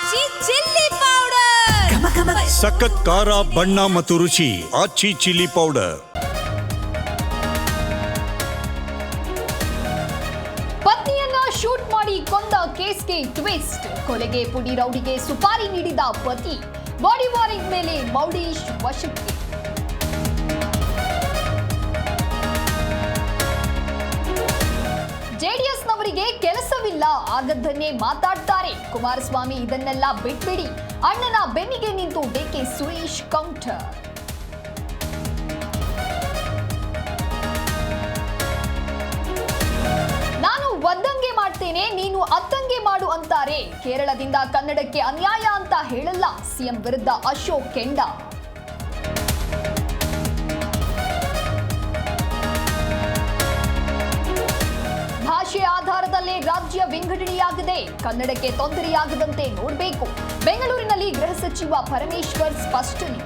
ಆಚಿ chilli powder ಸಖತ್ ಖಾರ ಬಣ್ಣ ಮತ್ತು ರುಚಿ ಆಚಿ ಚಿಲ್ಲಿ ಪೌಡರ್. ಪತ್ನಿಯನ್ನ ಶೂಟ್ ಮಾಡಿ ಕೊಂದ ಕೇಸ್ಗೆ ಟ್ವಿಸ್ಟ್. ಕೊಲೆಗೆ ಪುಡಿ ರೌಡಿಗೆ ಸುಪಾರಿ ನೀಡಿದ ಪತಿ. ಬಾಡಿ ವಾರೆಂಟ್ ಮೇಲೆ ಮೌಡೀಶ್ ವಶಕ್ಕೆ. ಜೆಡಿಎಸ್ನವರಿಗೆ ಕೆಲಸವಿಲ್ಲ, ಆಗದ್ದನ್ನೇ ಮಾತಾಡ್ತಾರೆ. ಕುಮಾರಸ್ವಾಮಿ ಇದನ್ನೆಲ್ಲ ಬಿಟ್ಬಿಡಿ. ಅಣ್ಣನ ಬೆನ್ನಿಗೆ ನಿಂತು ಡಿಕೆ ಸುರೇಶ್ ಕೌಂಟರ್. ನಾನು ಒದ್ದಂಗೆ ಮಾಡ್ತೇನೆ, ನೀನು ಅತ್ತಂಗೆ ಮಾಡು ಅಂತಾರೆ. ಕೇರಳದಿಂದ ಕನ್ನಡಕ್ಕೆ ಅನ್ಯಾಯ ಅಂತ ಹೇಳಲ್ಲ, ಸಿಎಂ ವಿರುದ್ಧ ಅಶೋಕ್ ಕೆಂಡ. ಭಾಷೆ ಆಧಾರದಲ್ಲೇ ರಾಜ್ಯ ವಿಂಗಡಣೆಯಾಗಿದೆ, ಕನ್ನಡಕ್ಕೆ ತೊಂದರೆಯಾಗದಂತೆ ನೋಡಬೇಕು. ಬೆಂಗಳೂರಿನಲ್ಲಿ ಗೃಹ ಸಚಿವ ಪರಮೇಶ್ವರ್ ಸ್ಪಷ್ಟನೆ.